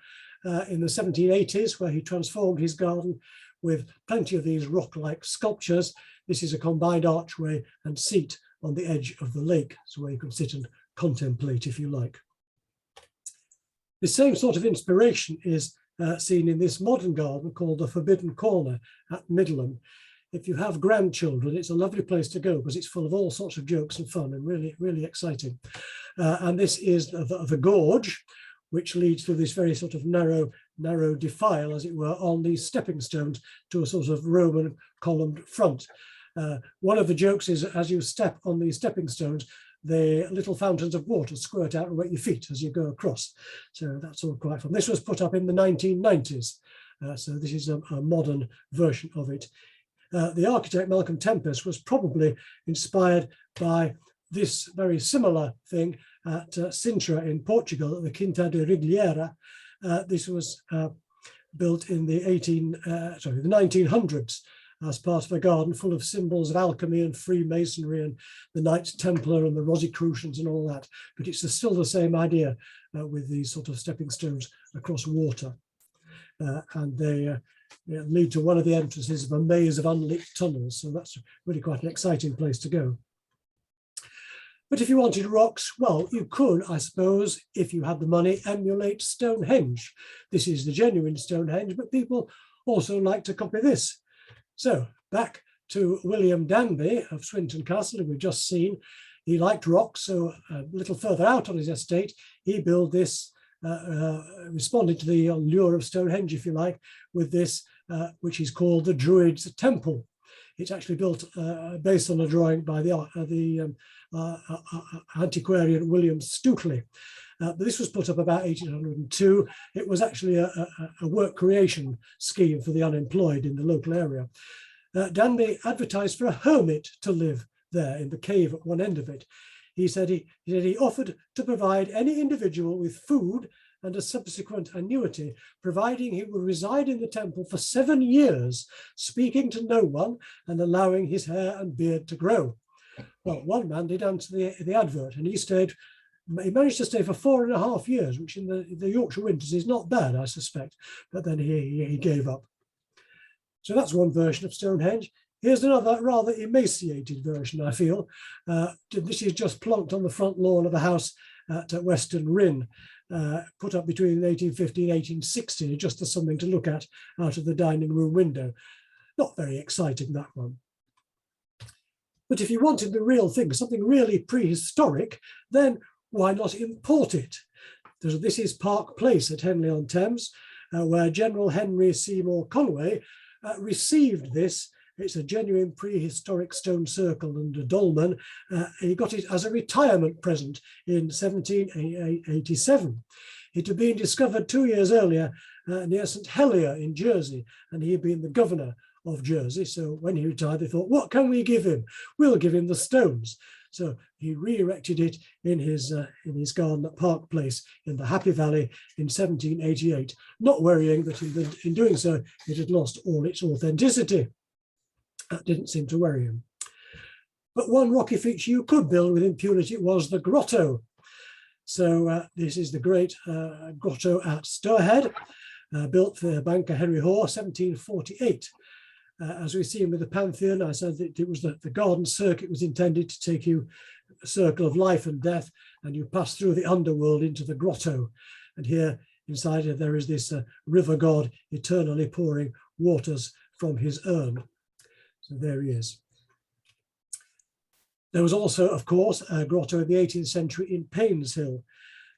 in the 1780s, where he transformed his garden with plenty of these rock-like sculptures. This is a combined archway and seat on the edge of the lake, so where you can sit and contemplate if you like. The same sort of inspiration is seen in this modern garden called the Forbidden Corner at Middleham. If you have grandchildren, it's a lovely place to go because it's full of all sorts of jokes and fun and really, really exciting. And this is the gorge, which leads through this very sort of narrow defile, as it were, on these stepping stones to a sort of Roman columned front. One of the jokes is as you step on these stepping stones, the little fountains of water squirt out and wet your feet as you go across. So that's all quite fun. This was put up in the 1990s. So this is a modern version of it. The architect Malcolm Tempest was probably inspired by this very similar thing at Sintra in Portugal, at the Quinta de Rigliera. This was built in the 1900s as part of a garden full of symbols of alchemy and Freemasonry and the Knights Templar and the Rosicrucians and all that. But it's still the same idea with these sort of stepping stones across water. And they lead to one of the entrances of a maze of unlit tunnels. So that's really quite an exciting place to go. But if you wanted rocks, well, you could, I suppose, if you had the money, emulate Stonehenge. This is the genuine Stonehenge, but people also like to copy this. So back to William Danby of Swinton Castle, who we've just seen. He liked rocks, so a little further out on his estate, he built this, responding to the lure of Stonehenge, if you like, with this, which is called the Druids Temple. It's actually built based on a drawing by the antiquarian William Stuteley. But this was put up about 1802. It was actually a work creation scheme for the unemployed in the local area. Danby advertised for a hermit to live there in the cave at one end of it. He said he offered to provide any individual with food and a subsequent annuity, providing he would reside in the temple for 7 years, speaking to no one and allowing his hair and beard to grow. Well, one man did answer the advert, and he managed to stay for 4.5 years, which in the Yorkshire winters is not bad, I suspect, but then he gave up. So that's one version of Stonehenge. Here's another rather emaciated version, I feel. This is just plonked on the front lawn of a house at Weston Ryn, put up between 1850 and 1860, just as something to look at out of the dining room window. Not very exciting, that one. But if you wanted the real thing, something really prehistoric, then why not import it? This is Park Place at Henley-on-Thames, where General Henry Seymour Conway received this. It's a genuine prehistoric stone circle and a dolmen. He got it as a retirement present in 1787. It had been discovered 2 years earlier near St Helier in Jersey, and he had been the governor of Jersey. So when he retired, they thought, what can we give him? We'll give him the stones. So he re-erected it in his garden at Park Place in the Happy Valley in 1788, not worrying that in doing so, it had lost all its authenticity. That didn't seem to worry him. But one rocky feature you could build with impunity was the grotto. So this is the great grotto at Stourhead, built for banker Henry Hoare, 1748. As we've seen with the Pantheon, I said that it was the garden circuit was intended to take you a circle of life and death, and you pass through the underworld into the grotto. And here inside there is this river god eternally pouring waters from his urn. So there he is. There was also, of course, a grotto in the 18th century in Painshill.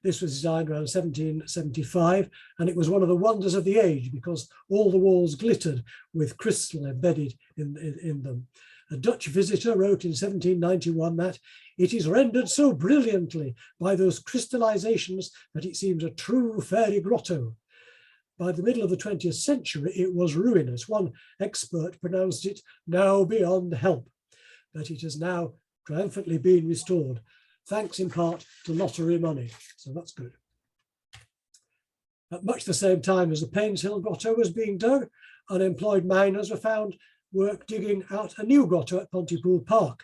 This was designed around 1775, and it was one of the wonders of the age because all the walls glittered with crystal embedded in them. A Dutch visitor wrote in 1791 that it is rendered so brilliantly by those crystallizations that it seems a true fairy grotto. By the middle of the 20th century, it was ruinous. One expert pronounced it now beyond help, but it has now triumphantly been restored, thanks in part to lottery money. So that's good. At much the same time as the Painshill grotto was being dug, unemployed miners were found work digging out a new grotto at Pontypool Park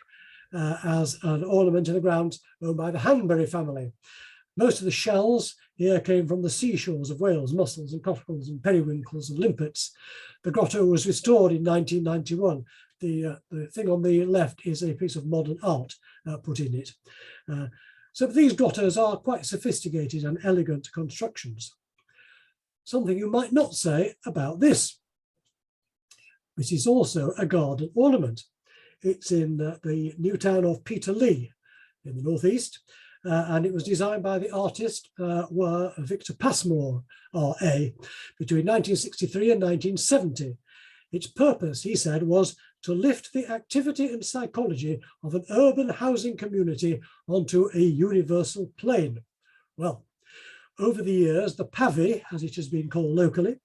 as an ornament in the grounds owned by the Hanbury family. Most of the shells here came from the seashores of Wales, mussels and cockles and periwinkles and limpets. The grotto was restored in 1991. The thing on the left is a piece of modern art put in it. So these grottos are quite sophisticated and elegant constructions. Something you might not say about this, which is also a garden ornament. It's in the new town of Peterlee in the northeast. And it was designed by the artist Victor Passmore, R.A., between 1963 and 1970. Its purpose, he said, was to lift the activity and psychology of an urban housing community onto a universal plane. Well, over the years, the pavy, as it has been called locally,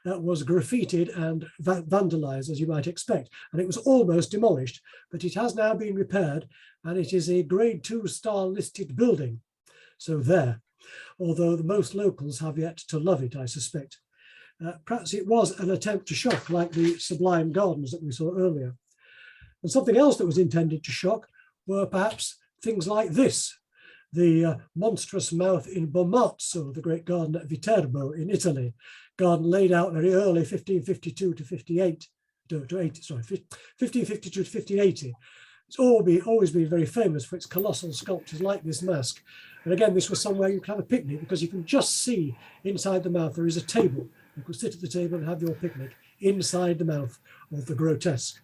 was graffitied and vandalized, as you might expect, and it was almost demolished, but it has now been repaired, and it is a Grade 2 star listed building. So there, although the most locals have yet to love it, I suspect. perhaps it was an attempt to shock, like the sublime gardens that we saw earlier. And something else that was intended to shock were perhaps things like this, the monstrous mouth in Bomarzo, the great garden at Viterbo in Italy, garden laid out very early, 1552 to 58, to 80, sorry, 1552 to 1580. It's always been very famous for its colossal sculptures like this mask. And again, this was somewhere you could have a picnic because you can just see inside the mouth there is a table. You could sit at the table and have your picnic inside the mouth of the grotesque.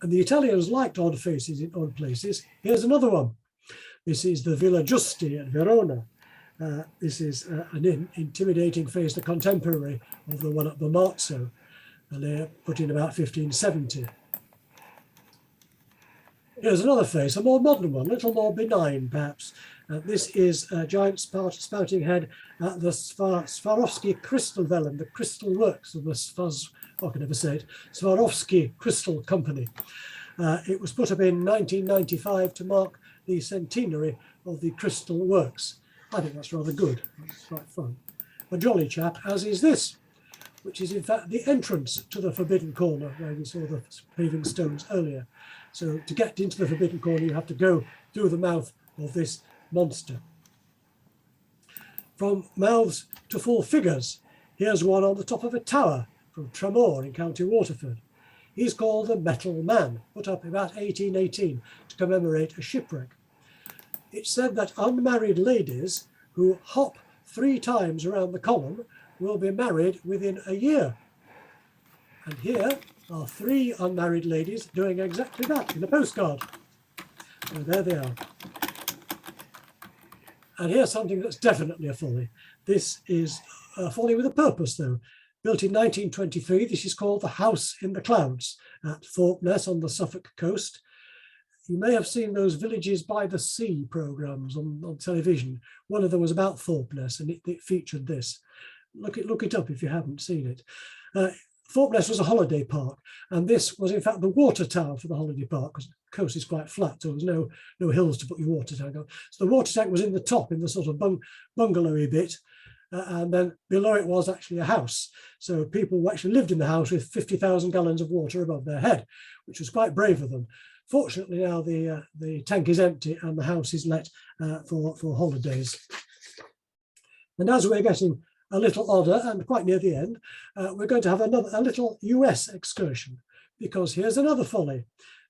And the Italians liked odd faces in odd places. Here's another one. This is the Villa Giusti at Verona. This is an intimidating face, the contemporary of the one at Bomarzo, and they're put in about 1570. Here's another face, a more modern one, a little more benign perhaps. This is a giant spouting head at the Swarovski Crystal Vellum, the crystal works of the Swarovski Crystal Company. It was put up in 1995 to mark the centenary of the crystal works. I think that's rather good. It's quite fun. A jolly chap, as is this, which is in fact the entrance to the Forbidden Corner where we saw the paving stones earlier. So to get into the Forbidden Corner, you have to go through the mouth of this monster. From mouths to full figures, here's one on the top of a tower from Tramore in County Waterford. He's called the Metal Man, put up about 1818 to commemorate a shipwreck. It's said that unmarried ladies who hop 3 times around the column will be married within a year. And here are 3 unmarried ladies doing exactly that in a postcard. So there they are. And here's something that's definitely a folly. This is a folly with a purpose, though. Built in 1923, this is called the House in the Clouds at Thorpeness on the Suffolk coast. You may have seen those Villages by the Sea programmes on television. One of them was about Thorpeness, and it featured this. Look it up if you haven't seen it. Thorpeness was a holiday park, and this was in fact the water tower for the holiday park, because the coast is quite flat, so there's no hills to put your water tank on. So the water tank was in the top, in the sort of bungalowy bit, and then below it was actually a house. So people actually lived in the house with 50,000 gallons of water above their head, which was quite brave of them. Fortunately, now the tank is empty and the house is let for holidays. And as we're getting a little odder and quite near the end, we're going to have a little US excursion, because here's another folly.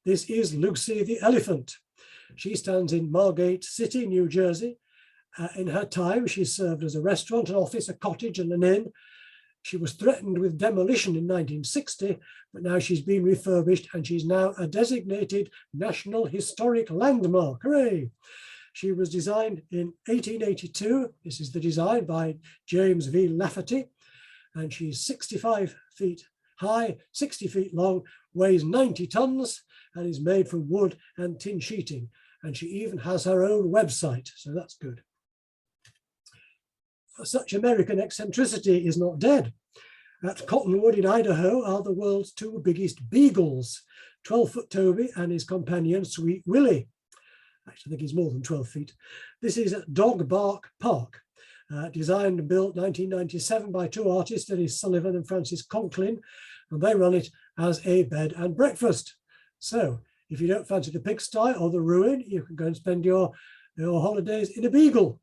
This is Lucy the Elephant. She stands in Margate City, New Jersey. In her time, she served as a restaurant, an office, a cottage and an inn. She was threatened with demolition in 1960, but now she's been refurbished and she's now a designated National Historic Landmark. Hooray! She was designed in 1882. This is the design by James V. Lafferty, and she's 65 feet high, 60 feet long, weighs 90 tons, and is made from wood and tin sheeting. And she even has her own website, so that's good. Such American eccentricity is not dead. At Cottonwood in Idaho are the world's 2 biggest beagles, 12-foot Toby and his companion, Sweet Willie. Actually, I think he's more than 12 feet. This is at Dog Bark Park, designed and built 1997 by 2 artists, Dennis Sullivan and Francis Conklin, and they run it as a bed and breakfast. So if you don't fancy the pigsty or the ruin, you can go and spend your holidays in a beagle.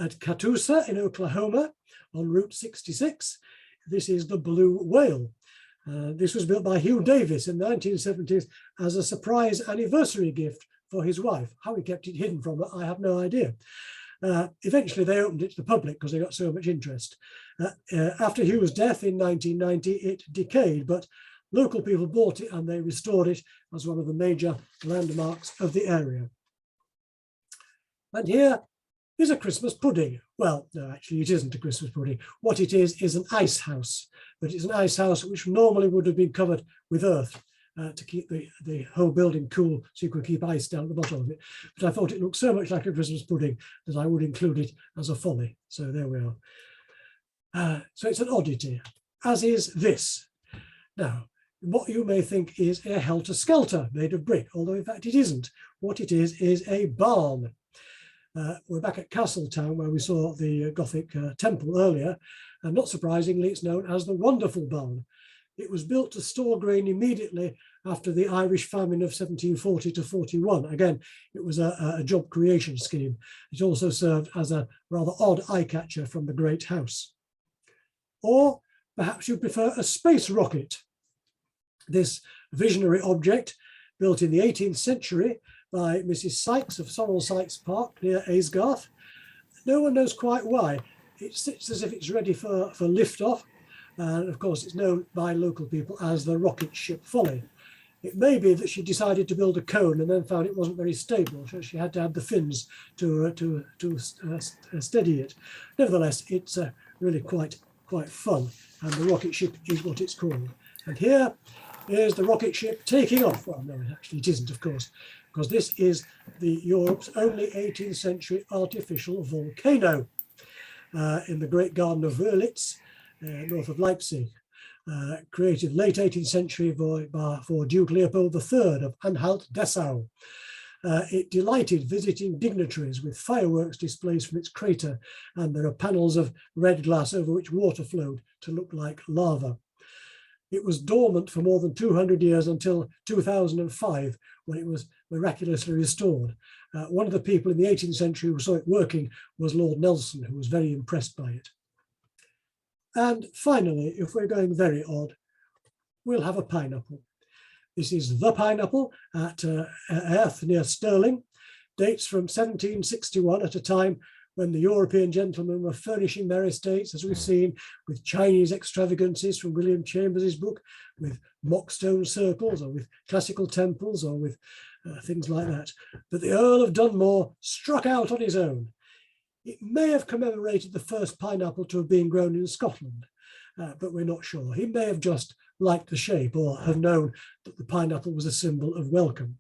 At Catoosa in Oklahoma on Route 66, this is the Blue Whale. This was built by Hugh Davis in the 1970s as a surprise anniversary gift for his wife. How he kept it hidden from her, I have no idea. Eventually they opened it to the public because they got so much interest. After Hugh's death in 1990, it decayed, but local people bought it and they restored it as one of the major landmarks of the area. And here is a Christmas pudding. Well, no, actually it isn't a Christmas pudding. What it is an ice house, but it's an ice house which normally would have been covered with earth to keep the whole building cool, so you could keep ice down at the bottom of it. But I thought it looked so much like a Christmas pudding that I would include it as a folly. So there we are. So it's an oddity, as is this. Now, what you may think is a helter-skelter made of brick, although in fact it isn't. What it is a barn. We're back at Castletown, where we saw the Gothic temple earlier, and not surprisingly, it's known as the Wonderful Barn. It was built to store grain immediately after the Irish famine of 1740 to 41. Again, it was a job creation scheme. It also served as a rather odd eye catcher from the Great House. Or perhaps you prefer a space rocket. This visionary object, built in the 18th century by Mrs. Sykes of Sorrel Sykes Park near Aysgarth. No one knows quite why. It sits as if it's ready for liftoff. And of course, it's known by local people as the rocket ship Folly. It may be that she decided to build a cone and then found it wasn't very stable, so she had to have the fins to steady it. Nevertheless, it's really quite fun, and the rocket ship is what it's called. And here is the rocket ship taking off. Well, no, actually it isn't, of course, because this is Europe's only 18th century artificial volcano in the Great Garden of Wörlitz, north of Leipzig, created late 18th century for Duke Leopold III of Anhalt-Dessau. It delighted visiting dignitaries with fireworks displays from its crater, and there are panels of red glass over which water flowed to look like lava. It was dormant for more than 200 years until 2005, when it was miraculously restored. One of the people in the 18th century who saw it working was Lord Nelson, who was very impressed by it. And finally, if we're going very odd, we'll have a pineapple. This is the pineapple at Erth near Stirling. Dates from 1761, at a time when the European gentlemen were furnishing their estates, as we've seen, with Chinese extravagances from William Chambers's book, with mock stone circles, or with classical temples, or with things like that. But the Earl of Dunmore struck out on his own. It may have commemorated the first pineapple to have been grown in Scotland, but we're not sure. He may have just liked the shape, or have known that the pineapple was a symbol of welcome.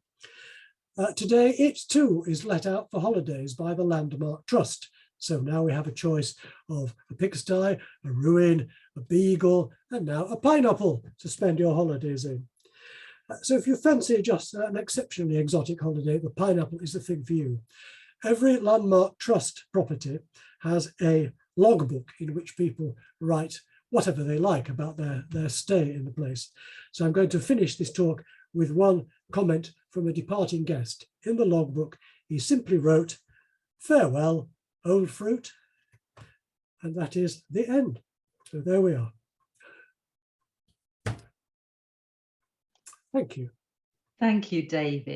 Today, it too is let out for holidays by the Landmark Trust. So now we have a choice of a pigsty, a ruin, a beagle, and now a pineapple to spend your holidays in. So if you fancy just an exceptionally exotic holiday, the pineapple is the thing for you. Every Landmark Trust property has a logbook in which people write whatever they like about their stay in the place. So I'm going to finish this talk with one comment from a departing guest. In the logbook, he simply wrote, "Farewell, old fruit." And that is the end. So there we are. Thank you. Thank you, David.